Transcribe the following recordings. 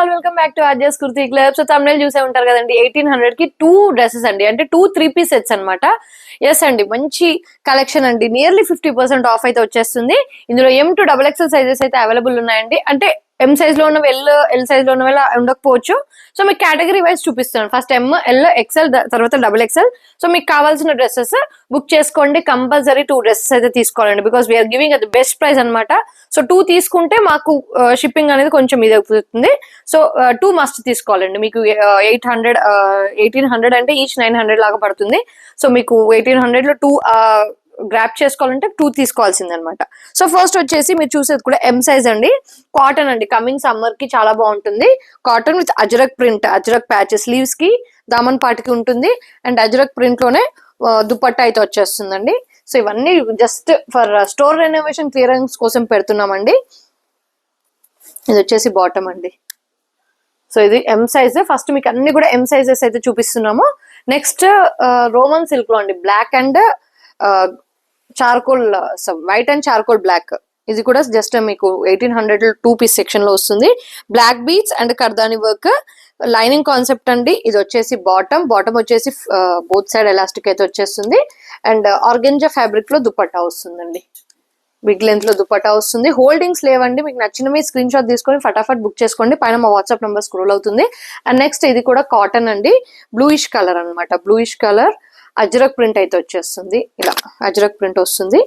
All welcome back to RJ's kurti club. So తమిళ చూసే ఉంటారు కదండి, 1800 కి 2 డ్రెస్సెస్ అండి, అంటే 2 3-piece సెట్స్ అనమాట. ఎస్ అండి, మంచి కలెక్షన్ అండి. నియర్లీ 50% ఆఫ్ అయితే వచ్చేస్తుంది. ఇందులో M to XXL సైజెస్ అయితే అవైలబుల్ ఉన్నాయండి. అంటే M సైజ్ లో ఉన్నవి ఎల్ సైజ్ లో ఉన్నవి ఉండకపోవచ్చు. సో మీకు కేటగిరీ వైజ్ చూపిస్తున్నాను. ఫస్ట్ ML XL, తర్వాత XXL. సో మీకు కావాల్సిన డ్రెస్సెస్ బుక్ చేసుకోండి. కంపల్సరీ 2 డ్రెస్సెస్ అయితే తీసుకోవాలండి, because we are giving at the best price అనమాట. సో 2 తీసుకుంటే మాకు షిప్పింగ్ అనేది కొంచెం ఇది అవుతుంది. సో 2 మస్ట్ తీసుకోవాలండి. మీకు 1800 అంటే ఈచ్ 900 లాగా పడుతుంది. సో మీకు 1800 లో 2 గ్రాప్ చేసుకోవాలంటే 2 తీసుకోవాల్సింది అనమాట. సో ఫస్ట్ వచ్చేసి మీరు చూసేది కూడా M సైజ్ అండి. కాటన్ అండి, కమింగ్ సమ్మర్ కి చాలా బాగుంటుంది. Cotton with ajrak print, ajrak patch sleeves కి దామన్ పాటికి ఉంటుంది. అండ్ అజ్రక్ ప్రింట్ లోనే దుపట్టా అయితే వచ్చేస్తుందండి. సో ఇవన్నీ just for store renovation clearance కోసం పెడుతున్నామండి. ఇది వచ్చేసి బాటమ్ అండి. సో ఇది M సైజ్. ఫస్ట్ మీకు అన్ని కూడా M సైజెస్ అయితే చూపిస్తున్నాము. నెక్స్ట్ రోమన్ సిల్క్ లో అండి, black and charcoal, white and charcoal black. ఇది కూడా జస్ట్ మీకు 1800 2-piece సెక్షన్ లో వస్తుంది. బ్లాక్ బీట్స్ అండ్ కర్దాని వర్క్, లైనింగ్ కాన్సెప్ట్ అండి. ఇది వచ్చేసి బాటమ్ వచ్చేసి బోత్ సైడ్ ఎలాస్టిక్ అయితే వచ్చేస్తుంది. అండ్ ఆర్గెంజా ఫ్యాబ్రిక్ లో దుపట్టా వస్తుందండి. బిగ్ లెంత్ లో దుపట్టా వస్తుంది. హోల్డింగ్స్ లేవండి. మీకు నచ్చినవి స్క్రీన్ షాట్ తీసుకొని ఫటాఫట్ బుక్ చేసుకోండి. పైన మా వాట్సాప్ నెంబర్ స్క్రోల్ అవుతుంది. అండ్ నెక్స్ట్ ఇది కూడా కాటన్ అండి, బ్లూయిష్ కలర్ అనమాట. బ్లూయిష్ కలర్ అజ్రక్ ప్రింట్ అయితే వచ్చేస్తుంది. ఇలా అజ్రక్ ప్రింట్ వస్తుంది.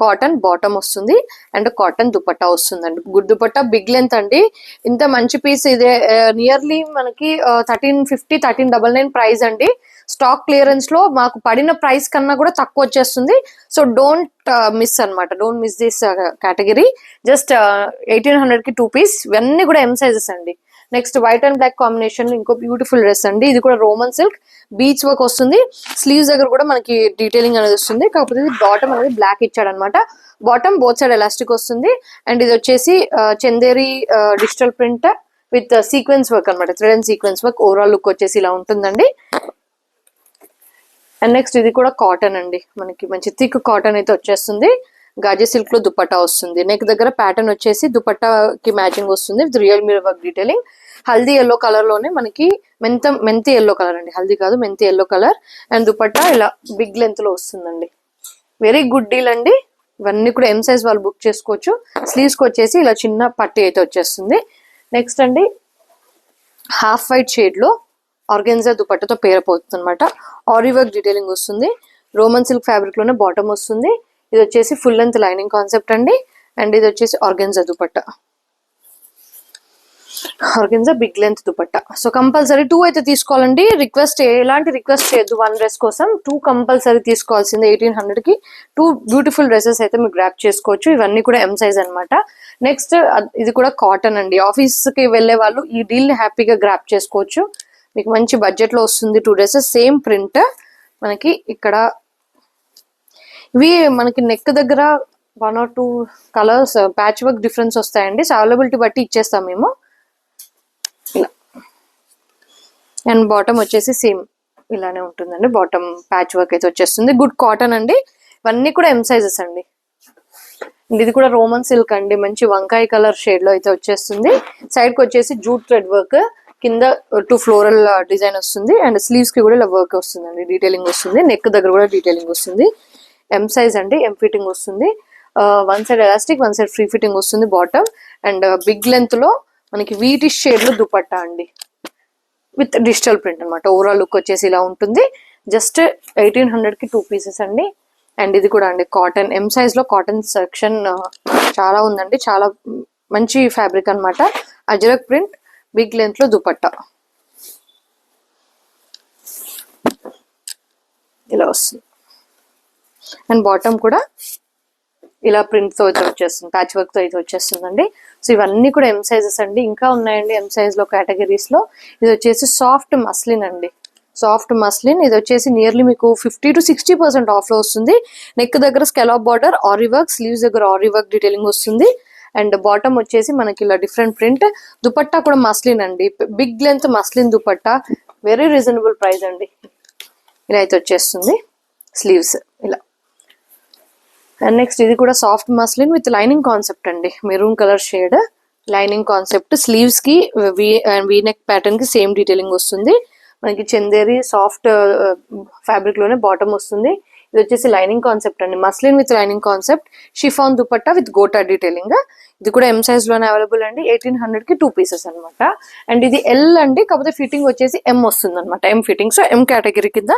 కాటన్ బాటమ్ వస్తుంది అండ్ కాటన్ దుపట్టా వస్తుందండి. గుడ్ దుపట్టా, బిగ్ లెంత్ అండి. ఇంత మంచి పీస్ ఇదే నియర్లీ మనకి 1350 1399 ప్రైస్ అండి. స్టాక్ క్లియరెన్స్ లో మాకు పడిన ప్రైస్ కన్నా కూడా తక్కువ వచ్చేస్తుంది. సో డోంట్ మిస్ అనమాట, don't miss this category. Just 1800 కి 2-piece. ఇవన్నీ కూడా M సైజెస్ అండి. Next white and black combination ఇంకో బ్యూటిఫుల్ డ్రెస్ అండి. ఇది కూడా రోమన్ సిల్క్, బీచ్ వర్క్ వస్తుంది. స్లీవ్స్ దగ్గర కూడా మనకి డీటెయిలింగ్ అనేది వస్తుంది. కాకపోతే ఇది బాటమ్ అనేది బ్లాక్ ఇచ్చాడు అనమాట. బాటమ్ బోత్ సైడ్ ఎలాస్టిక్ వస్తుంది. అండ్ ఇది వచ్చేసి Chanderi digital print with sequence work అనమాట. Thread and sequence work. Overall look వచ్చేసి ఇలా ఉంటుందండి. అండ్ నెక్స్ట్ ఇది కూడా కాటన్ అండి, మనకి మంచి థిక్ కాటన్ అయితే వచ్చేస్తుంది. గాజీ సిల్క్ లో దుపట్టా వస్తుంది. నెక్ దగ్గర ప్యాటర్న్ వచ్చేసి దుపట్టాకి మ్యాచింగ్ వస్తుంది with real mirror work detailing. Haldi yellow colour లోనే మనకి మెంతి ఎల్లో కలర్ అండి, హల్దీ కాదు మెంతి ఎల్లో కలర్. అండ్ దుపట్టా ఇలా బిగ్ లెంత్ లో వస్తుందండి. వెరీ గుడ్ డీల్ అండి. ఇవన్నీ కూడా M సైజ్ వాళ్ళు బుక్ చేసుకోవచ్చు. స్లీవ్స్ కి వచ్చేసి ఇలా చిన్న పట్టీ అయితే వచ్చేస్తుంది. నెక్స్ట్ అండి, హాఫ్ వైట్ షేడ్ లో ఆర్గెన్జా దుపట్టాతో పేరపోతుంది అనమాట. ఆరీ వర్క్ డీటెయిలింగ్ వస్తుంది. రోమన్ సిల్క్ ఫ్యాబ్రిక్ లోనే బాటమ్ వస్తుంది. ఇది వచ్చేసి ఫుల్ లెంత్ లైనింగ్ కాన్సెప్ట్ అండి. అండ్ ఇది వచ్చేసి organza dupatta, organza big length dupatta. So compulsory 2 అయితే తీసుకోవాలండి. ఎలాంటి రిక్వెస్ట్ చేయొద్దు 1 డ్రెస్ కోసం. 2 కంపల్సరీ తీసుకోవాల్సిందే. 1800 కి 2 బ్యూటిఫుల్ డ్రెస్సెస్ అయితే మీరు గ్రాప్ చేసుకోవచ్చు. ఇవన్నీ కూడా M సైజ్ అనమాట. నెక్స్ట్ ఇది కూడా కాటన్ అండి. ఆఫీస్ కి వెళ్లే వాళ్ళు ఈ డీల్ ని హ్యాపీగా గ్రాప్ చేసుకోవచ్చు. మీకు మంచి బడ్జెట్ లో వస్తుంది. 2 డ్రెస్సెస్ సేమ్ ప్రింట్. మనకి ఇక్కడ ఇవి మనకి నెక్ దగ్గర 1 or 2 colours patch work difference వస్తాయండి. సో అవైలబిలిటీ బట్టి ఇచ్చేస్తాం మేము. ఇలా అండ్ బాటమ్ వచ్చేసి సేమ్ ఇలానే ఉంటుందండి. బాటమ్ ప్యాచ్ వర్క్ అయితే వచ్చేస్తుంది. గుడ్ కాటన్ అండి. ఇవన్నీ కూడా M సైజెస్ అండి. ఇది కూడా రోమన్ సిల్క్ అండి, మంచి వంకాయ కలర్ షేడ్ లో అయితే వచ్చేస్తుంది. సైడ్ కి వచ్చేసి జూట్ థ్రెడ్ వర్క్, కింద 2 ఫ్లోరల్ డిజైన్ వస్తుంది. అండ్ స్లీవ్స్ కి కూడా ఇలా వర్క్ వస్తుందండి, డీటెయిలింగ్ వస్తుంది. నెక్ దగ్గర కూడా డీటెయిలింగ్ వస్తుంది. M సైజ్ అండి. M ఫిట్టింగ్ వస్తుంది. 1 side elastic, 1 side free fitting వస్తుంది బాటమ్. అండ్ బిగ్ లెంత్ లో మనకి వీటిష్ షేడ్ లో దుపట్టా అండి విత్ డిజిటల్ ప్రింట్ అనమాట. ఓవరాల్ లుక్ వచ్చేసి ఇలా ఉంటుంది. జస్ట్ 1800 కి 2 pieces అండి. అండ్ ఇది కూడా అండి కాటన్, M సైజ్ లో కాటన్ సెక్షన్ చాలా ఉందండి. చాలా మంచి ఫ్యాబ్రిక్ అనమాట. అజ్రక్ ప్రింట్, బిగ్ లెంత్ లో దుపట్టా ఇలా వస్తుంది. అండ్ బాటమ్ కూడా ఇలా ప్రింట్ తో అయితే వచ్చేస్తుంది, ప్యాచ్ వర్క్ తో అయితే వచ్చేస్తుందండి. సో ఇవన్నీ కూడా M సైజెస్ అండి. ఇంకా ఉన్నాయండి M సైజ్ లో కేటగిరీస్ లో. ఇది వచ్చేసి సాఫ్ట్ మస్లిన్ అండి, సాఫ్ట్ మస్లిన్. ఇది వచ్చేసి నియర్లీ మీకు 50 to 60% ఆఫ్ లో వస్తుంది. నెక్ దగ్గర scallop border, aari work, sleeves దగ్గర ఆరీ వర్క్ డీటెయిలింగ్ వస్తుంది. అండ్ బాటమ్ వచ్చేసి మనకి ఇలా డిఫరెంట్ ప్రింట్. దుపట్టా కూడా మస్లిన్ అండి, big length muslin dupatta. Very reasonable price అండి. ఇలా అయితే వచ్చేస్తుంది స్లీవ్స్ ఇలా. అండ్ నెక్స్ట్ ఇది కూడా soft muslin with lining concept అండి, maroon colour shade. Lining concept, sleeves కి వీ నెక్ ప్యాటర్న్ కి సేమ్ డీటెయిలింగ్ వస్తుంది. మనకి చందేరి సాఫ్ట్ ఫ్యాబ్రిక్ లోనే బాటమ్ వస్తుంది. ఇది వచ్చేసి లైనింగ్ కాన్సెప్ట్ అండి, muslin with lining concept, chiffon dupatta with gota detailing. ఇది కూడా ఎం సైజ్ లోనే అవైలబుల్ అండి. 1800 కి 2 పీసెస్ అనమాట. అండ్ ఇది ఎల్ అండి, కాకపోతే ఫిట్టింగ్ వచ్చేసి ఎం వస్తుంది అనమాట, ఎం ఫిట్టింగ్. సో ఎం కేటగిరీ కింద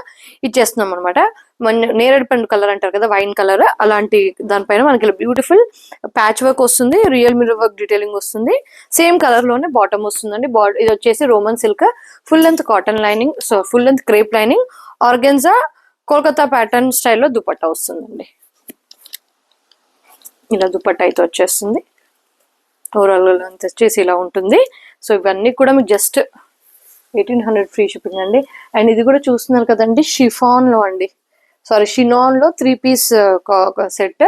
ఇచ్చేస్తున్నాం అనమాట. మన నేరేడు పండు కలర్ అంటారు కదా, వైన్ కలర్, అలాంటి దానిపైన మనకి బ్యూటిఫుల్ ప్యాచ్ వర్క్ వస్తుంది, రియల్ మిర్రర్ వర్క్ డీటెయిలింగ్ వస్తుంది. సేమ్ కలర్ లోనే బాటమ్ వస్తుందండి. ఇది వచ్చేసి Roman silk, full length cotton lining, so full length crepe lining, organza Kolkata pattern స్టైల్లో దుపట్టా వస్తుందండి. ఇలా దుపట్టా అయితే వచ్చేస్తుంది. ఓవరాల్ అంత వచ్చేసి ఇలా ఉంటుంది. సో ఇవన్నీ కూడా మీకు జస్ట్ 1800 ఫ్రీ షిప్పింగ్ అండి. అండ్ ఇది కూడా చూస్తున్నారు కదండి, షిఫాన్ లో అండి, సారీ షినాన్ లో 3 పీస్ సెట్.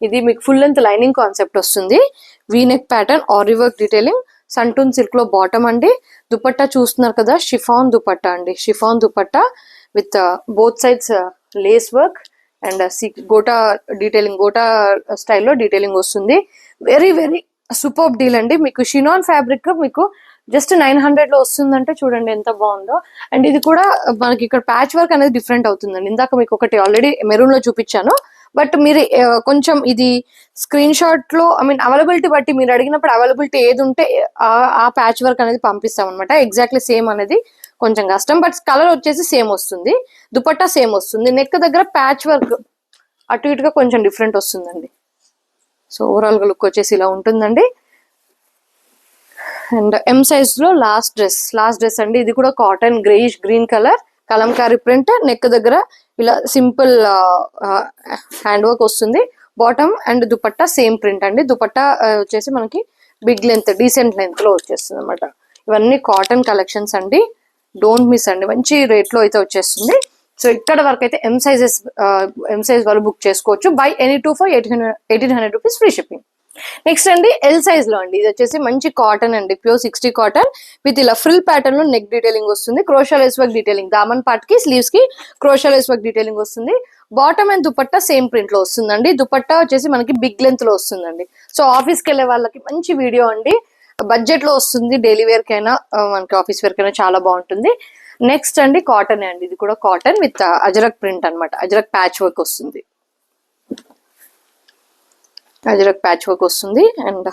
ఇది మీకు ఫుల్ లెంత్ లైనింగ్ కాన్సెప్ట్ వస్తుంది, V neck pattern, aari work detailing, santoon silk లో బాటమ్ అండి. దుపట్టా చూస్తున్నారు కదా, షిఫాన్ దుపట్టా అండి, chiffon dupatta with both sides lace work and gota detailing, gota స్టైల్లో డీటెయిలింగ్ వస్తుంది. వెరీ వెరీ సూపర్ డీల్ అండి. మీకు షినాన్ ఫ్యాబ్రిక్ మీకు జస్ట్ 900 లో వస్తుందంటే చూడండి ఎంత బాగుందో. అండ్ ఇది కూడా మనకి ఇక్కడ ప్యాచ్ వర్క్ అనేది డిఫరెంట్ అవుతుందండి. ఇందాక మీకు ఒకటి ఆల్రెడీ మెరూన్ లో చూపించాను, బట్ మీరు కొంచెం ఇది స్క్రీన్ షాట్ లో అవైలబిలిటీ బట్టి మీరు అడిగినప్పుడు అవైలబిలిటీ ఏది ఉంటే ఆ ప్యాచ్ వర్క్ అనేది పంపిస్తాం అనమాట. ఎగ్జాక్ట్లీ సేమ్ అనేది కొంచెం కష్టం, బట్ కలర్ వచ్చేసి సేమ్ వస్తుంది, దుపట్టా సేమ్ వస్తుంది. నెక్ దగ్గర ప్యాచ్ వర్క్ అటు ఇటుగా కొంచెం డిఫరెంట్ వస్తుందండి. సో ఓవరాల్ గా లుక్ వచ్చేసి ఇలా ఉంటుందండి. అండ్ ఎం సైజ్ లో లాస్ట్ డ్రెస్ అండి. ఇది కూడా cotton greyish green colour, Kalamkari print, neck దగ్గర ఇలా సింపుల్ హ్యాండ్ వర్క్ వస్తుంది. Bottom and dupatta same print అండి. దుపట్టా వచ్చేసి మనకి బిగ్ లెంత్, డీసెంట్ లెంత్ లో వచ్చేస్తుంది అనమాట. ఇవన్నీ కాటన్ కలెక్షన్స్ అండి, డోంట్ మిస్ అండి, మంచి రేట్ లో అయితే వచ్చేస్తుంది. సో ఇక్కడ వరకు అయితే ఎం సైజ్ వాళ్ళు బుక్ చేసుకోవచ్చు. Buy any 2 for 1800 rupees free shipping. Next అండి ఎల్ సైజ్ లో అండి, ఇది వచ్చేసి మంచి కాటన్ అండి, ప్యూర్ 60 కాటన్ విత్ ఇలా ఫ్రిల్ ప్యాటర్న్ లో నెక్ డీటెయిలింగ్ వస్తుంది, crochet lace work detailing, daman part కి స్లీవ్స్ కి క్రోషా లేస్ వర్క్ డీటెయిలింగ్ వస్తుంది. Bottom and dupatta same print లో వస్తుందండి. దుపట్టా వచ్చేసి మనకి బిగ్ లెంత్ లో వస్తుందండి. సో ఆఫీస్ కి వెళ్ళే వాళ్ళకి మంచి వీడియో అండి, బడ్జెట్ లో వస్తుంది, డైలీ వేర్ కైనా మనకి ఆఫీస్ వేర్ కైనా చాలా బాగుంటుంది. నెక్స్ట్ అండి కాటన్ అండి, ఇది కూడా కాటన్ విత్ అజరక్ ప్రింట్ అనమాట, అజరక్ ప్యాచ్ వర్క్ వస్తుంది, అజరక్ ప్యాచ్ వర్క్ వస్తుంది. And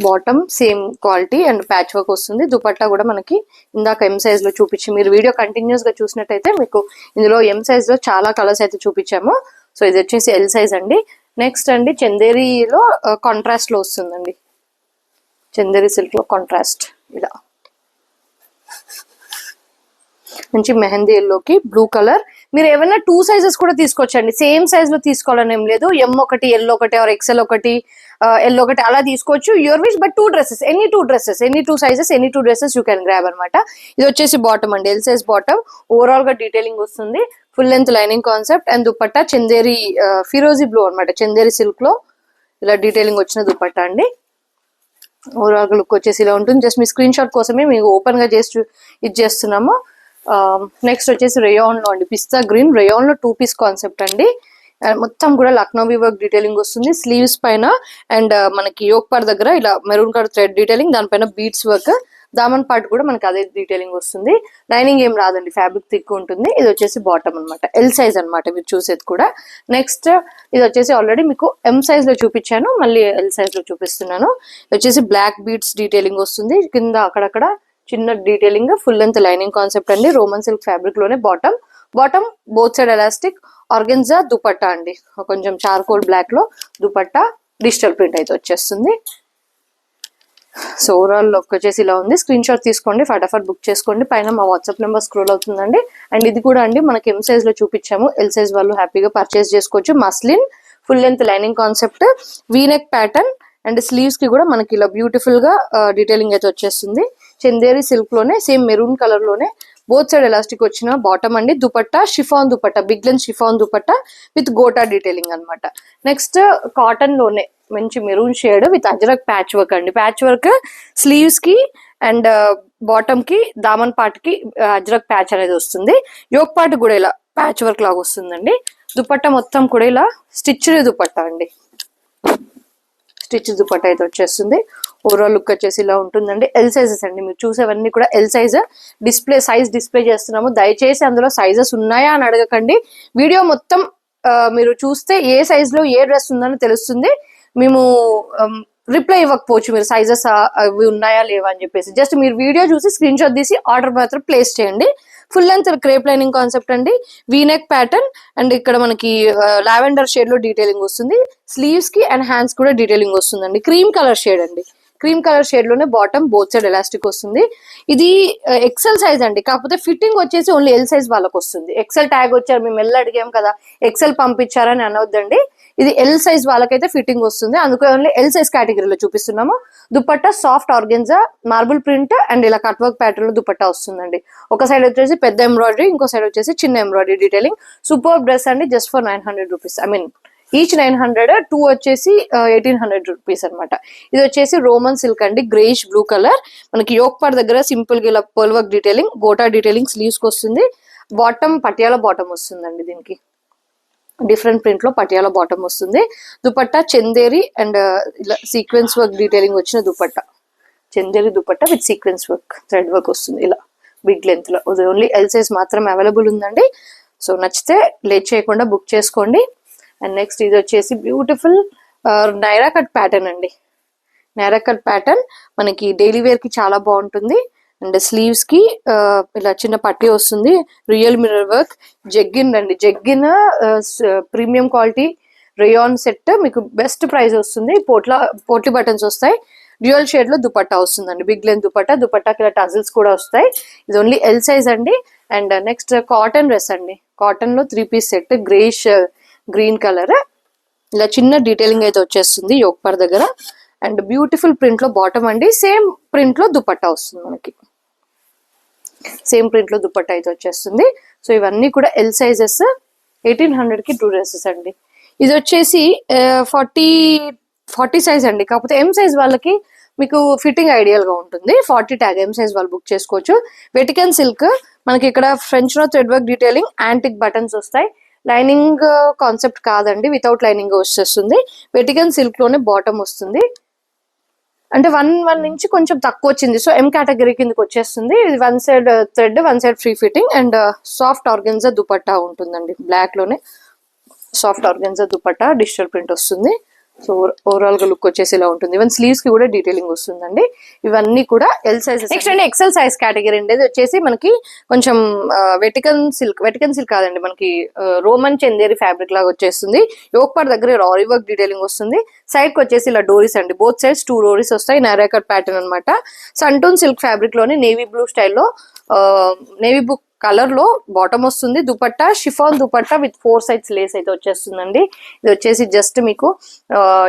bottom same quality and patch work వస్తుంది. దుపట్టా కూడా మనకి ఇందాక ఎం సైజ్ లో చూపించి, మీరు వీడియో కంటిన్యూస్ గా చూసినట్టయితే మీకు ఇందులో ఎం సైజ్ లో చాలా కలర్స్ అయితే చూపించాము. సో ఇది వచ్చేసి ఎల్ సైజ్ అండి. నెక్స్ట్ అండి చందేరిలో కాంట్రాస్ట్ లో వస్తుందండి, చందేరి సిల్క్ లో కాంట్రాస్ట్, ఇలా మంచి మెహందీ ఎల్లోకి బ్లూ కలర్. మీరు ఏమైనా 2 సైజెస్ కూడా తీసుకోవచ్చండి, సేమ్ సైజ్ లో తీసుకోవాలని ఏం లేదు. ఎం ఒకటి, ఎల్ ఒకటి, ఆర్ ఎక్సెల్ ఒకటి, ఎల్ ఒకటి అలా తీసుకోవచ్చు, your wish. But 2 dresses, any 2 sizes, any 2 dresses you can grab అనమాట. ఇది వచ్చేసి బాటమ్ అండి, ఎల్ సైజ్ బాటమ్. ఓవరాల్ గా డీటెయిలింగ్ వస్తుంది, full length lining concept and dupatta Chanderi ఫిరోజీ బ్లూ అనమాట, చందేరి సిల్క్ లో ఇలా డీటెయిలింగ్ వచ్చిన దుపట్టా అండి. ఓవరాల్ గా లుక్ వచ్చేసి ఇలా ఉంటుంది. జస్ట్ మీ స్క్రీన్ షాట్ కోసమే మీకు ఓపెన్ గా చేసి ఇది చేస్తున్నాము. నెక్స్ట్ వచ్చేసి రేయాన్ లో అండి, పిస్తా గ్రీన్ రేయాన్ లో 2 పీస్ కాన్సెప్ట్ అండి. మొత్తం కూడా లక్నోవి వర్క్ డీటెయిలింగ్ వస్తుంది, స్లీవ్స్ పైన అండ్ మనకి యోక్ పార్ట్ దగ్గర ఇలా మెరూన్ కలర్ థ్రెడ్ డీటెయిలింగ్, దానిపైన బీడ్స్ వర్క్, దామన్ పార్ట్ కూడా మనకి అదే డీటెయిలింగ్ వస్తుంది. లైనింగ్ ఏం రాదండి, ఫ్యాబ్రిక్ థిక్ ఉంటుంది. ఇది వచ్చేసి బాటమ్ అనమాట, ఎల్ సైజ్ అనమాట మీరు చూసేది కూడా. నెక్స్ట్ ఇది వచ్చేసి ఆల్రెడీ మీకు ఎం సైజ్ లో చూపించాను, మళ్ళీ ఎల్ సైజ్ లో చూపిస్తున్నాను. ఇది వచ్చేసి బ్లాక్ బీడ్స్ డీటెయిలింగ్ వస్తుంది, కింద అక్కడక్కడ చిన్న detailing, full length lining concept అండి, రోమన్ సిల్క్ ఫ్యాబ్రిక్ లోనే bottom both side elastic, organza dupatta అండి, కొంచెం చార్కోల్ బ్లాక్ లో దుపట్టా, డిజిటల్ ప్రింట్ అయితే వచ్చేస్తుంది. సో ఓవరాల్ లుక్ వచ్చేసి ఇలా ఉంది. స్క్రీన్ షాట్ తీసుకోండి, ఫటాఫట్ బుక్ చేసుకోండి, పైన మా వాట్సాప్ నెంబర్ స్క్రోల్ అవుతుందండి. అండ్ ఇది కూడా అండి మనకి ఎం సైజ్ లో చూపించాము, ఎల్ సైజ్ వాళ్ళు హ్యాపీగా పర్చేస్ చేసుకోవచ్చు. Muslin full length lining concept, V neck pattern and sleeves కి కూడా మనకి ఇలా బ్యూటిఫుల్ గా డీటెయిలింగ్ అయితే వచ్చేస్తుంది. చందేరి సిల్క్ లోనే సేమ్ మెరూన్ కలర్ లోనే బోత్ సైడ్ ఎలాస్టిక్ వచ్చిన బాటమ్ అండి. Dupatta chiffon dupatta, big length chiffon dupatta with gota detailing అనమాట. నెక్స్ట్ కాటన్ లోనే మంచి maroon shade with ajrakh patch work అండి, ప్యాచ్ వర్క్ స్లీవ్స్ కి అండ్ బాటమ్ కి, దామన్ పార్ట్ కి అజరక్ ప్యాచ్ అనేది వస్తుంది. యోక్ పార్ట్ కూడా ఇలా ప్యాచ్ వర్క్ లాగా వస్తుందండి. దుపట్టా మొత్తం కూడా ఇలా స్టిచ్డ్ దుపట్టా అండి, స్టిచ్ దుపట్టా అయితే వచ్చేస్తుంది. ఓవరాల్ లుక్ వచ్చేసి ఇలా ఉంటుందండి. ఎల్ సైజెస్ అండి, మీరు చూసేవన్నీ కూడా ఎల్ సైజ్. సైజ్ డిస్ప్లే చేస్తున్నాము. దయచేసి అందులో సైజెస్ ఉన్నాయా అని అడగకండి. వీడియో మొత్తం మీరు చూస్తే ఏ సైజ్ లో ఏ డ్రెస్ ఉందని తెలుస్తుంది. మేము రిప్లై ఇవ్వకపోవచ్చు మీరు సైజెస్ అవి ఉన్నాయా లేవా అని చెప్పేసి. జస్ట్ మీరు వీడియో చూసి స్క్రీన్ షాట్ తీసి ఆర్డర్ మాత్రం ప్లేస్ చేయండి. Full length crepe lining concept అండి, వీనెక్ ప్యాటర్న్. అండ్ ఇక్కడ మనకి లావెండర్ షేడ్ లో డీటెయిలింగ్ వస్తుంది. స్లీవ్స్ కి అండ్ హ్యాండ్స్ కూడా డీటెయిలింగ్ వస్తుందండి. క్రీమ్ కలర్ షేడ్ అండి, క్రీమ్ కలర్ షేడ్ లోనే బాటమ్ బోత్ సైడ్ ఎలాస్టిక్ వస్తుంది. ఇది ఎక్సెల్ సైజ్ అండి, కాకపోతే ఫిట్టింగ్ వచ్చేసి ఓన్లీ ఎల్ సైజ్ వాళ్ళకి వస్తుంది. ఎక్సెల్ ట్యాగ్ వచ్చారు, మేము ఎల్ అడిగాం కదా ఎక్సెల్ పంపించారని అనవద్దండి. ఇది ఎల్ సైజ్ వాళ్ళకైతే ఫిట్టింగ్ వస్తుంది, అందుకే ఓన్లీ ఎల్ సైజ్ కేటగిరీలో చూపిస్తున్నాము. Dupatta soft organza marble print and ఇలా కట్ వర్క్ ప్యాటర్న్ లో దుపట్టా వస్తుందండి. ఒక సైడ్ వచ్చేసి పెద్ద ఎంబ్రాయిడరీ, ఇంకో సైడ్ వచ్చేసి చిన్న ఎంబ్రాయిడరీ డీటెయిలింగ్. సూపర్ డ్రెస్ అండి, just for 900 rupees. I mean each 900, 2 వచ్చేసి 1800 రూపీస్ అనమాట. ఇది వచ్చేసి రోమన్ సిల్క్ అండి, గ్రేష్ బ్లూ కలర్. మనకి యోక్ పార్ట్ దగ్గర సింపుల్ గా ఇలా pearl work detailing, gota detailing sleeves కి వస్తుంది. బాటమ్ పటియాలా బాటమ్ వస్తుందండి, దీనికి డిఫరెంట్ ప్రింట్ లో పటియాలా బాటమ్ వస్తుంది. దుపట్టా చందేరి అండ్ ఇలా సీక్వెన్స్ వర్క్ డీటెయిలింగ్ వచ్చిన dupatta, Chanderi dupatta with sequence work thread work వస్తుంది ఇలా బిగ్ లెంత్ లో. ఓన్లీ ఎల్ సైజ్ మాత్రం అవైలబుల్ ఉందండి. సో నచ్చితే లేట్ చేయకుండా బుక్ చేసుకోండి. అండ్ నెక్స్ట్ ఇది వచ్చేసి బ్యూటిఫుల్ నైరా కట్ ప్యాటర్న్ అండి. నైరా కట్ ప్యాటర్న్ మనకి డైలీ వేర్ కి చాలా బాగుంటుంది. అండ్ స్లీవ్స్ కి ఇలా చిన్న పట్టీ వస్తుంది, రియల్ మిర్రర్ వర్క్. జెగ్గిన్ అండి, jegging premium quality rayon set మీకు బెస్ట్ ప్రైస్ వస్తుంది. పోట్లీ బటన్స్ వస్తాయి. డ్యూయల్ షేడ్ లో దుపట్టా వస్తుందండి, బిగ్ లెంత్ దుపట్టా. దుపట్టాకి ఇలా టజిల్స్ కూడా వస్తాయి. ఇది ఓన్లీ ఎల్ సైజ్ అండి. అండ్ నెక్స్ట్ కాటన్ డ్రెస్ అండి, కాటన్ లో 3 piece set, greyish green colour. ఇలా చిన్న డీటెయిలింగ్ అయితే వచ్చేస్తుంది యోక్ పార్ట్ దగ్గర. అండ్ బ్యూటిఫుల్ ప్రింట్ లో బాటమ్ అండి, సేమ్ ప్రింట్ లో దుపట్టా వస్తుంది మనకి. సేమ్ ప్రింట్ లో దుపట్టా అయితే వచ్చేస్తుంది. సో ఇవన్నీ కూడా ఎల్ సైజెస్. 1800 కి 2 డ్రెస్సెస్ అండి. ఇది వచ్చేసి 40 సైజ్ అండి, కాకపోతే ఎం సైజ్ వాళ్ళకి మీకు ఫిట్టింగ్ ఐడియల్ గా ఉంటుంది. 40 ట్యాగ్ ఎం సైజ్ వాళ్ళు బుక్ చేసుకోవచ్చు. వెటికన్ సిల్క్ మనకి ఇక్కడ ఫ్రెంచ్ లో thread work detailing, antique buttons వస్తాయి. లైనింగ్ కాన్సెప్ట్ కాదండి, వితౌట్ లైనింగ్ వచ్చేస్తుంది. వెటికన్ సిల్క్ లోనే బాటమ్ వస్తుంది. అంటే 1 నుంచి కొంచెం తక్కువ వచ్చింది, సో ఎం కేటగిరీ కిందకి వచ్చేస్తుంది. ఇది 1 side thread, 1 side free fitting. And soft organza dupatta ఉంటుందండి, బ్లాక్ లోనే soft organza dupatta digital print వస్తుంది. సో ఓవరాల్ గా లుక్ వచ్చేసి ఇలా ఉంటుంది. ఈవెన్ స్లీవ్స్ కి కూడా డీటెయిలింగ్ వస్తుందండి. ఇవన్నీ కూడా ఎల్ సైజెస్. నెక్స్ట్ అండి ఎక్సెల్ సైజ్ కేటగిరీ అండి. ఇది వచ్చేసి మనకి కొంచెం వెటికన్ సిల్క్ కాదండి, మనకి రోమన్ చందేరి ఫ్యాబ్రిక్ లాగా వచ్చేస్తుంది. యోక్ పార్ట్ దగ్గర రారీ వర్క్ డీటెయిలింగ్ వస్తుంది. సైడ్ కి వచ్చేసి ఇలా డోరీస్ అండి, బోత్ సైడ్స్ 2 డోరీస్ వస్తాయి. నైరా కట్ ప్యాటర్న్ అనమాట. సంటూన్ సిల్క్ ఫ్యాబ్రిక్ లోని నేవీ బ్లూ స్టైల్లో, నేవీ బ్లూ కలర్ లో బాటమ్ వస్తుంది. Dupatta chiffon dupatta with 4 sides Lay's అయితే వచ్చేస్తుందండి. ఇది వచ్చేసి జస్ట్ మీకు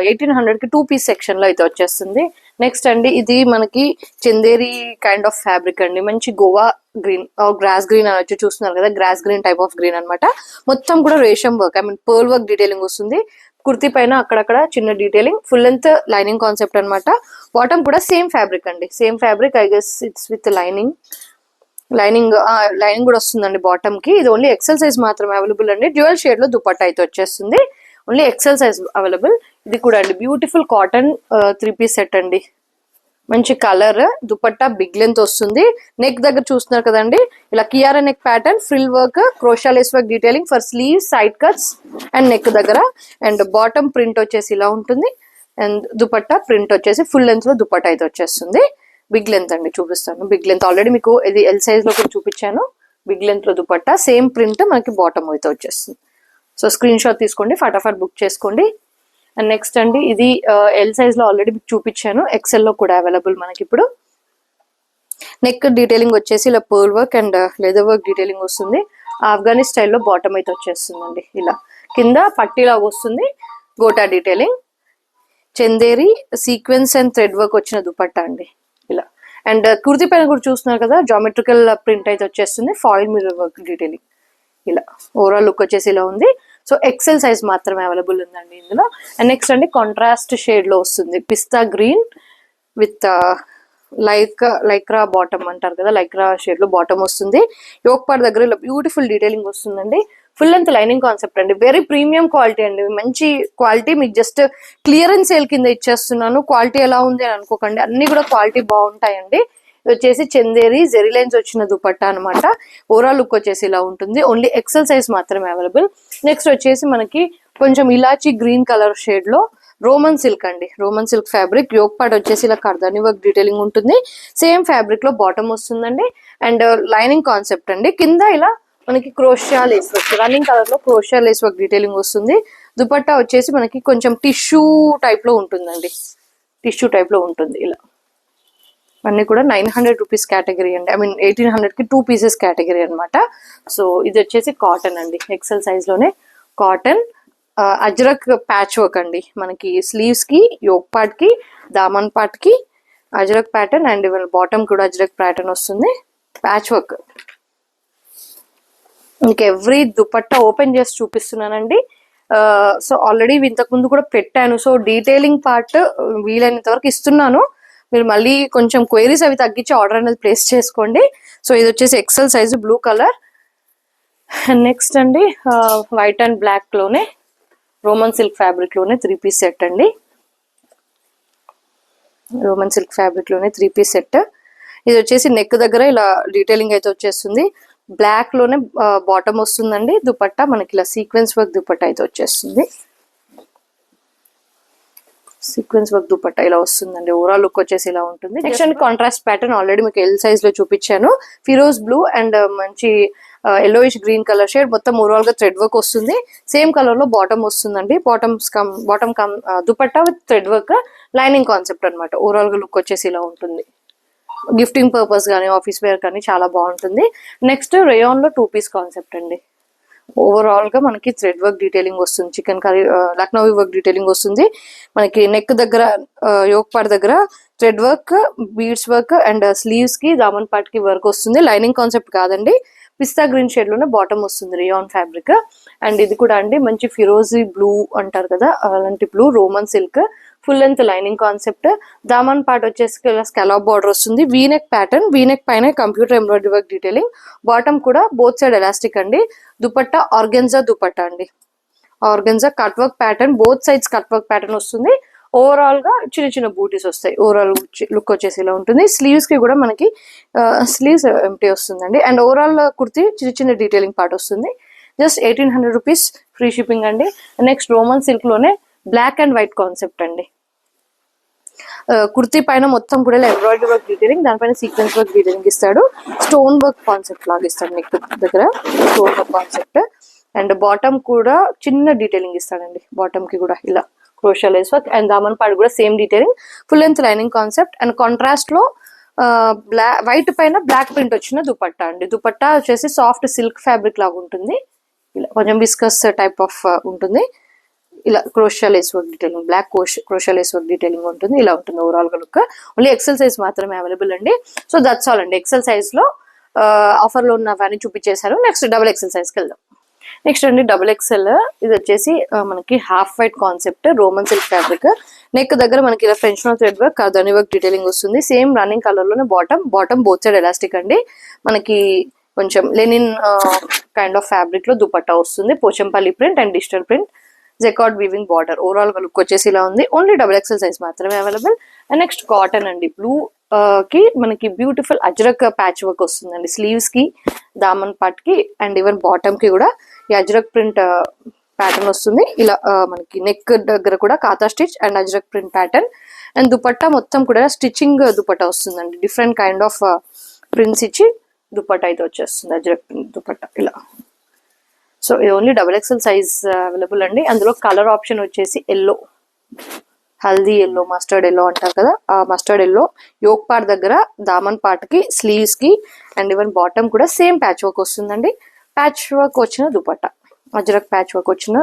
1800 కి 2 పీస్ సెక్షన్ లో అయితే వచ్చేస్తుంది. నెక్స్ట్ అండి ఇది మనకి చందేరి కైండ్ ఆఫ్ ఫ్యాబ్రిక్ అండి, మంచి గోవా గ్రీన్, గ్రాస్ గ్రీన్ అని వచ్చి చూస్తున్నారు కదా, grass green type of green అనమాట. మొత్తం కూడా రేషం work, I mean pearl work detailing వస్తుంది. కుర్తీ పైన అక్కడక్కడ చిన్న detailing, full length lining concept అనమాట. బాటమ్ కూడా సేమ్ ఫ్యాబ్రిక్ అండి, same fabric. I guess it's with lining కూడా వస్తుందండి బాటమ్ కి. ఇది ఓన్లీ ఎక్సెల్ సైజ్ మాత్రమే అవైలబుల్ అండి. డ్యూయల్ షేడ్ లో దుపట్టా అయితే వచ్చేస్తుంది. Only XL size available. ఇది కూడా అండి బ్యూటిఫుల్ కాటన్ 3 పీస్ సెట్ అండి, మంచి కలర్. దుపట్టా బిగ్ లెంత్ వస్తుంది. నెక్ దగ్గర చూస్తున్నారు కదండి, ఇలా Kiara neck pattern, frill work, crochet lace work detailing for sleeve, side cuts and neck దగ్గర. అండ్ బాటమ్ ప్రింట్ వచ్చేసి ఇలా ఉంటుంది. అండ్ దుపట్టా ప్రింట్ వచ్చేసి ఫుల్ లెంత్ లో దుపట్టా అయితే వచ్చేస్తుంది. బిగ్ లెంత్ అండి, చూపిస్తాను. బిగ్ లెంత్ ఆల్రెడీ మీకు ఇది ఎల్ సైజ్ లో కూడా చూపించాను. బిగ్ లెంత్ లో దుపట్టా, సేమ్ ప్రింట్ మనకి బాటమ్ అయితే వచ్చేస్తుంది. సో స్క్రీన్ షాట్ తీసుకోండి, ఫటాఫట్ బుక్ చేసుకోండి. అండ్ నెక్స్ట్ అండి ఇది ఎల్ సైజ్ లో ఆల్రెడీ చూపించాను, ఎక్సెల్ లో కూడా అవైలబుల్ మనకి ఇప్పుడు. నెక్ డీటెయిలింగ్ వచ్చేసి ఇలా pearl work and leather work detailing వస్తుంది. ఆఫ్ఘనీ స్టైల్లో బాటమ్ అయితే వచ్చేస్తుందండి. ఇలా కింద పట్టీలాగా వస్తుంది, gota detailing, Chanderi sequence and thread work వచ్చిన దుపట్టా అండి ఇలా. అండ్ కుర్తీ పైన కూడా చూస్తున్నారు కదా, జామెట్రికల్ ప్రింట్ అయితే వచ్చేస్తుంది, ఫాయిల్ మిర్రర్ వర్క్ డీటెయిలింగ్ ఇలా. ఓవరాల్ లుక్ వచ్చేసి ఇలా ఉంది. సో ఎక్సెల్ సైజ్ మాత్రమే అవైలబుల్ ఉందండి ఇందులో. అండ్ నెక్స్ట్ అండి కాంట్రాస్ట్ షేడ్ లో వస్తుంది, పిస్తా గ్రీన్ విత్ లైక్రా బాటమ్ అంటారు కదా, లైక్రా షేడ్ లో బాటమ్ వస్తుంది. యోక్ పార్ట్ దగ్గర ఇలా బ్యూటిఫుల్ డీటెయిలింగ్ వస్తుందండి. ఫుల్ లెంత్ లైనింగ్ కాన్సెప్ట్ అండి, వెరీ ప్రీమియం క్వాలిటీ అండి, మంచి క్వాలిటీ. మీకు జస్ట్ క్లియరెన్స్ సేల్ కింద ఇచ్చేస్తున్నాను, క్వాలిటీ ఎలా ఉంది అని అనుకోకండి, అన్ని కూడా క్వాలిటీ బాగుంటాయండి. ఇది వచ్చేసి చందేరి జెరీ లైన్స్ వచ్చిన దుపట్టా అనమాట. ఓవరాల్ లుక్ వచ్చేసి ఇలా ఉంటుంది, ఓన్లీ ఎక్సెల్ సైజ్ మాత్రమే అవైలబుల్. నెక్స్ట్ వచ్చేసి మనకి కొంచెం ఇలాచి గ్రీన్ కలర్ షేడ్ లో రోమన్ సిల్క్ అండి, Roman silk fabric. Yoke part వచ్చేసి ఇలా కర్దాని వర్క్ డీటెయిలింగ్ ఉంటుంది, సేమ్ ఫ్యాబ్రిక్ లో బాటమ్ వస్తుందండి. అండ్ లైనింగ్ కాన్సెప్ట్ అండి, కింద ఇలా మనకి crochet lace work, running colour లో క్రోషియా లేస్ వర్క్ డీటెయిలింగ్ వస్తుంది. దుపట్టా వచ్చేసి మనకి కొంచెం టిష్యూ టైప్ లో ఉంటుందండి, టిష్యూ టైప్ లో ఉంటుంది. ఇలా అన్ని కూడా 900 రూపీస్ కేటగిరీ అండి, ఐ మీన్ 1800 కి 2 పీసెస్ కేటగిరీ అనమాట. సో ఇది వచ్చేసి కాటన్ అండి, ఎక్సెల్ సైజ్ లోనే కాటన్. అజ్రక్ ప్యాచ్ వర్క్ అండి, మనకి స్లీవ్స్ కి, యోక్ పార్ట్ కి, దామన్ పార్ట్ కి అజ్రక్ ప్యాటర్న్, అండ్ ఇవాళ బాటమ్ కూడా అజ్రక్ ప్యాటర్న్ వస్తుంది, ప్యాచ్ వర్క్. ఇంకా ఎవ్రీ దుపట్టా ఓపెన్ చేసి చూపిస్తున్నానండి. సో ఆల్రెడీ ఇంతకు ముందు కూడా పెట్టాను, సో డీటెయిలింగ్ పార్ట్ వీలైనంత వరకు ఇస్తున్నాను. మీరు మళ్ళీ కొంచెం క్వైరీస్ అవి తగ్గించి ఆర్డర్ అనేది ప్లేస్ చేసుకోండి. సో ఇది వచ్చేసి XL size blue colour. Next అండి వైట్ అండ్ బ్లాక్ లోనే రోమన్ సిల్క్ ఫ్యాబ్రిక్ లోనే 3 పీస్ సెట్ అండి, రోమన్ సిల్క్ ఫ్యాబ్రిక్ లోనే 3 పీస్ సెట్. ఇది వచ్చేసి నెక్ దగ్గర ఇలా డీటెయిలింగ్ అయితే వచ్చేస్తుంది, బ్లాక్ లోనే బాటమ్ వస్తుందండి. దుపట్టా మనకి ఇలా సీక్వెన్స్ వర్క్ దుపట్టా అయితే వచ్చేస్తుంది, సీక్వెన్స్ వర్క్ దుపట్టా ఇలా వస్తుందండి. ఓవరాల్ లుక్ వచ్చేసి ఇలా ఉంటుంది. Next and contrast pattern already మీకు ఎల్ సైజ్ లో చూపించాను, ఫిరోజ్ బ్లూ అండ్ మంచి ఎల్లోయిష్ గ్రీన్ కలర్ షేడ్, మొత్తం ఓవరాల్ గా థ్రెడ్ వర్క్ వస్తుంది. సేమ్ కలర్ లో బాటమ్ వస్తుందండి, bottom come dupatta with thread work, lining concept అనమాట. ఓవరాల్ గా లుక్ వచ్చేసి ఇలా ఉంటుంది, గిఫ్టింగ్ పర్పస్ కానీ ఆఫీస్ వేర్ కానీ చాలా బాగుంటుంది. నెక్స్ట్ రేయాన్ లో 2 పీస్ కాన్సెప్ట్ అండి, ఓవరాల్ గా మనకి థ్రెడ్ వర్క్ డీటెయిలింగ్ వస్తుంది, chikankari Lucknowi work detailing వస్తుంది. మనకి నెక్ దగ్గర యోక్ పార్ట్ దగ్గర thread work, beads work, and sleeves కి దామన్ పార్ట్ కి వర్క్ వస్తుంది. లైనింగ్ కాన్సెప్ట్ కాదండి, పిస్తా గ్రీన్ షేడ్ లోనే బాటమ్ వస్తుంది, రియాన్ ఫ్యాబ్రిక్. అండ్ ఇది కూడా అండి మంచి ఫిరోజీ బ్లూ అంటారు కదా, అలాంటి blue, Roman silk, full length lining concept. Daman part వచ్చేసి స్కాలప్ బార్డర్ వస్తుంది, వీనెక్ ప్యాటర్న్, వీనెక్ పైన computer embroidery work detailing, bottom కూడా బోత్ సైడ్ ఎలాస్టిక్ అండి. దుపట్టా ఆర్గెన్జా దుపట్టా అండి, organza cut work pattern, both sides cut work pattern వస్తుంది. Overall గా చిన్న చిన్న బూటీస్ వస్తాయి, ఓవరాల్ లుక్ వచ్చేసి ఇలా ఉంటుంది. స్లీవ్స్ కి కూడా మనకి స్లీవ్స్ ఎంటీ వస్తుందండి. అండ్ ఓవరాల్ కుర్తి చిన్న చిన్న డీటెయిలింగ్ పార్ట్ వస్తుంది. జస్ట్ 1800 రూపీస్ ఫ్రీ షిప్పింగ్ అండి. నెక్స్ట్ రోమన్ సిల్క్ లోనే బ్లాక్ అండ్ వైట్ కాన్సెప్ట్ అండి, కుర్తీ పైన మొత్తం కూడా ఎంబ్రాయిడరీ వర్క్ డీటెయిలింగ్, దానిపైన సీక్వెన్స్ వర్క్ డీటెయిలింగ్ ఇస్తాడు, స్టోన్ వర్క్ కాన్సెప్ట్ లాగా ఇస్తాడు నెక్ దగ్గర, stone work concept. And bottom కూడా చిన్న డీటెయిలింగ్ ఇస్తాడండి, బాటమ్ కి కూడా ఇలా crochet lace work. And daman part కూడా same detailing, full length lining concept. And contrast లో వైట్ పైన బ్లాక్ ప్రింట్ వచ్చిన దుపట్టా అండి. దుపట్టా వచ్చేసి సాఫ్ట్ సిల్క్ ఫ్యాబ్రిక్ లాగా ఉంటుంది, ఇలా కొంచెం విస్కస్ టైప్ ఆఫ్ ఉంటుంది. ఇలా crochet lace work detailing, black crochet lace work detailing ఉంటుంది, ఇలా ఉంటుంది ఓవరాల్ గా లుక్. ఓన్లీ ఎక్సెల్ సైజ్ మాత్రమే అవైలబుల్ అండి. సో దట్స్ ఆల్ అండి, ఎక్సెల్ సైజ్ లో ఆఫర్ లో ఉన్నవన్నీ చూపించేశారు. నెక్స్ట్ డబుల్ ఎక్సెల్ సైజ్ కి వెళ్దాం. నెక్స్ట్ అండి డబుల్ ఎక్సెల్, ఇది వచ్చేసి మనకి half white concept, Roman silk fabric, neck దగ్గర మనకి ఇలా ఫ్రెంచ్ నో థ్రెడ్ వర్క్, కర్దాని వర్క్ డీటెయిలింగ్ వస్తుంది. సేమ్ రన్నింగ్ కలర్ లోనే బాటమ్ బోత్ సైడ్ ఎలాస్టిక్ అండి. మనకి కొంచెం లెనిన్ కైండ్ ఆఫ్ ఫ్యాబ్రిక్ లో దుపట్టా వస్తుంది, Pochampalli print and digital print, jacquard weaving border. Overall గా లుక్ వచ్చేసి ఇలా ఉంది, ఓన్లీ డబుల్ ఎక్సెల్ సైజ్ మాత్రమే అవైలబుల్. అండ్ నెక్స్ట్ కాటన్ అండి, బ్లూ కి మనకి బ్యూటిఫుల్ అజ్రక్ ప్యాచ్ వర్క్ వస్తుందండి, స్లీవ్స్ కి, దామన్ పార్ట్ కి, అండ్ ఈవెన్ బాటమ్ కి కూడా ఈ అజ్రక్ ప్రింట్ ప్యాటర్న్ వస్తుంది. ఇలా మనకి నెక్ దగ్గర కూడా kantha stitch and ajrakh print pattern. And dupatta మొత్తం కూడా స్టిచ్చింగ్ దుపట్టా వస్తుందండి, డిఫరెంట్ కైండ్ ఆఫ్ ప్రింట్స్ ఇచ్చి దుపట్టా అయితే వచ్చేస్తుంది, అజ్రక్ ప్రింట్ దుపట్టా ఇలా. సో ఇది only double XL size available అండి. అందులో కలర్ ఆప్షన్ వచ్చేసి ఎల్లో, హల్దీ ఎల్లో, మస్టర్డ్ ఎల్లో అంటారు కదా, ఆ మస్టర్డ్ ఎల్లో. యోక్ పార్ట్ దగ్గర దామన్ పార్ట్ కి, స్లీవ్స్ కి, అండ్ ఈవెన్ బాటమ్ కూడా సేమ్ ప్యాచ్ వర్క్ వస్తుందండి. ప్యాచ్ వర్క్ వచ్చిన దుపట్టా, అజ్రక్ ప్యాచ్ వర్క్ వచ్చిన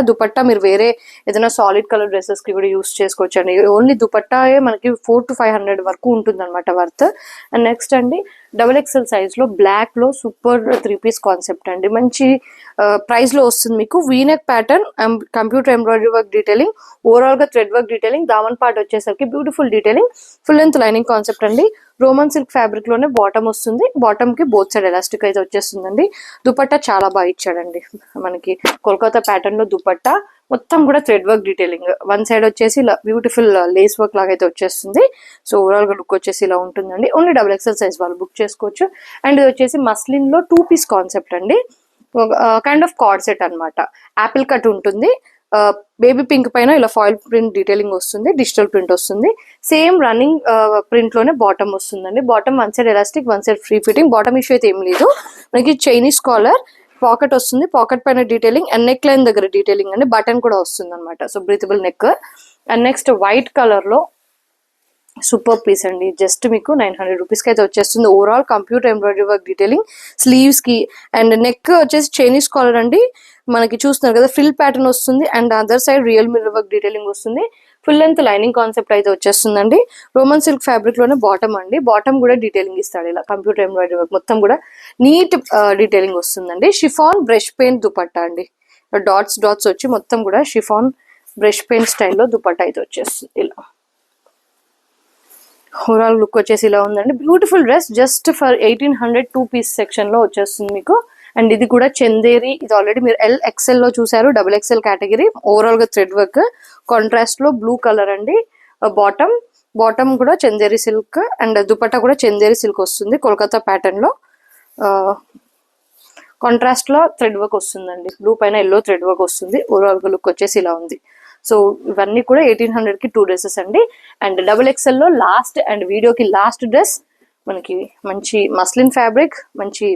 దుపట్టా మీరు వేరే ఏదైనా సాలిడ్ కలర్ డ్రెస్సెస్ కి కూడా యూస్ చేసుకోవచ్చు అండి. ఓన్లీ దుపట్టాయే మనకి 400 to 500 వరకు ఉంటుంది అనమాట వర్త్. అండ్ నెక్స్ట్ అండి డబుల్ ఎక్సెల్ సైజ్ లో బ్లాక్ లో సూపర్ 3 పీస్ కాన్సెప్ట్ అండి. మంచి ప్రైస్ లో వస్తుంది మీకు. V-neck pattern, computer embroidery work detailing, overall గా thread work detailing, daman part వచ్చేసరికి beautiful detailing, full length lining concept అండి. రోమన్ సిల్క్ ఫ్యాబ్రిక్ లోనే బాటమ్ వస్తుంది. బాటమ్ కి బోత్ సైడ్ ఎలాస్టిక్ అయితే వచ్చేస్తుందండి. దుపట్టా చాలా బాగా ఇచ్చాడండి మనకి. కోల్కతా ప్యాటర్న్ లో దుపట్టా మొత్తం కూడా thread work detailing. One side వచ్చేసి ఇలా బ్యూటిఫుల్ లేస్ వర్క్ లాగా అయితే వచ్చేస్తుంది. సో ఓవరాల్ గా లుక్ వచ్చేసి ఇలా ఉంటుందండి. ఓన్లీ డబుల్ ఎక్సెల్ సైజ్ వాళ్ళు బుక్ చేసుకోవచ్చు. అండ్ ఇది వచ్చేసి మస్లిన్ లో 2 పీస్ కాన్సెప్ట్ అండి. కైండ్ ఆఫ్ కార్డ్ సెట్ అనమాట. యాపిల్ కట్ ఉంటుంది. బేబీ పింక్ పైన ఇలా ఫాయిల్ ప్రింట్ డీటెయిలింగ్ వస్తుంది. డిజిటల్ ప్రింట్ వస్తుంది. సేమ్ రన్నింగ్ ప్రింట్ లోనే బాటమ్ వస్తుందండి. Bottom one side elastic, one side free fitting. Bottom issue అయితే ఏం లేదు. మనకి చైనీస్ కాలర్, పాకెట్ వస్తుంది. పాకెట్ పైన డీటెయిలింగ్ అండ్ నెక్ లైన్ దగ్గర డీటెయిలింగ్ అండి. బటన్ కూడా వస్తుంది అనమాట. So breathable neck. And next white colour లో సూపర్ పీస్ అండి. జస్ట్ మీకు 900 రూపీస్ కి అయితే వచ్చేస్తుంది. Overall computer embroidery work detailing, sleeves కి అండ్ నెక్ వచ్చేసి చైనీస్ కాలర్ అండి. మనకి చూస్తున్నారు కదా ఫ్రిల్ ప్యాటర్న్ వస్తుంది. And other side real mirror work detailing వస్తుంది. ఫుల్ లెంత్ లైనింగ్ కాన్సెప్ట్ అయితే వచ్చేస్తుందండి. రోమన్ సిల్క్ ఫ్యాబ్రిక్ లోనే బాటమ్ అండి. బాటమ్ కూడా డీటెయిలింగ్ ఇస్తాడు ఇలా కంప్యూటర్ ఎంబ్రాయిడరీ వర్క్ మొత్తం కూడా నీట్ డీటెయిలింగ్ వస్తుందండి. షిఫాన్ బ్రష్ పెయింట్ దుపట్టా అండి. డాట్స్ డాట్స్ వచ్చి మొత్తం కూడా షిఫాన్ బ్రష్ పెయింట్ స్టైల్లో దుపట్టా అయితే వచ్చేస్తుంది ఇలా. ఓవరాల్ లుక్ వచ్చేసి ఇలా ఉందండి. Beautiful dress just for 1800 2 piece section లో వచ్చేస్తుంది మీకు. అండ్ ఇది కూడా చందేరి. ఇది ఆల్రెడీ మీరు XL లో చూసారు. Double XL category. ఓవరాల్ గా థ్రెడ్ వర్క్ కాంట్రాస్ట్ లో బ్లూ కలర్ అండి. బాటమ్ కూడా చందేరి సిల్క్ అండ్ దుపట్టా కూడా చందేరి సిల్క్ వస్తుంది. కోల్కతా ప్యాటర్న్ లో కాంట్రాస్ట్ లో థ్రెడ్ వర్క్ వస్తుందండి. బ్లూ పైన ఎల్లో థ్రెడ్ వర్క్ వస్తుంది. ఓవరాల్ గా లుక్ వచ్చేసి ఇలా ఉంది. సో ఇవన్నీ కూడా 1800 కి 2 డ్రెస్సెస్ అండి. అండ్ డబుల్ ఎక్స్ఎల్ లో లాస్ట్ అండ్ వీడియోకి లాస్ట్ డ్రెస్ మనకి మంచి మస్లిన్ ఫ్యాబ్రిక్, మంచి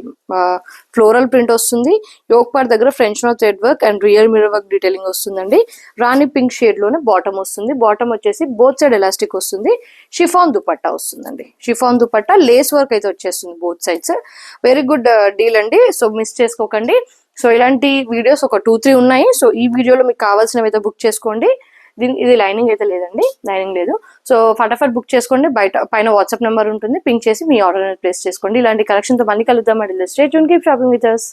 ఫ్లోరల్ ప్రింట్ వస్తుంది. యోక్ పార్ట్ దగ్గర French knot thread work and real mirror work detailing వస్తుందండి. రాణి పింక్ షేడ్ లోనే బాటమ్ వస్తుంది. బాటమ్ వచ్చేసి బోత్ సైడ్ ఎలాస్టిక్ వస్తుంది. షిఫాన్ దుపట్టా వస్తుందండి. షిఫాన్ దుపట్టా లేస్ వర్క్ అయితే వచ్చేస్తుంది both sides. Very good deal అండి. సో మిస్ చేసుకోకండి. సో ఇలాంటి వీడియోస్ ఒక 2-3 ఉన్నాయి. సో ఈ వీడియోలో మీకు కావాల్సినవి అయితే బుక్ చేసుకోండి. ఇది లైనింగ్ అయితే లేదండి, లైనింగ్ లేదు. సో ఫటాఫట్ బుక్ చేసుకోండి. పైన వాట్సాప్ నెంబర్ ఉంటుంది. పింక్ చేసి మీ ఆర్డర్ ప్లేస్ చేసుకోండి. ఇలాంటి కలెక్షన్ తో మళ్ళీ కలుద్దాం. Stay tune, keep shopping with us.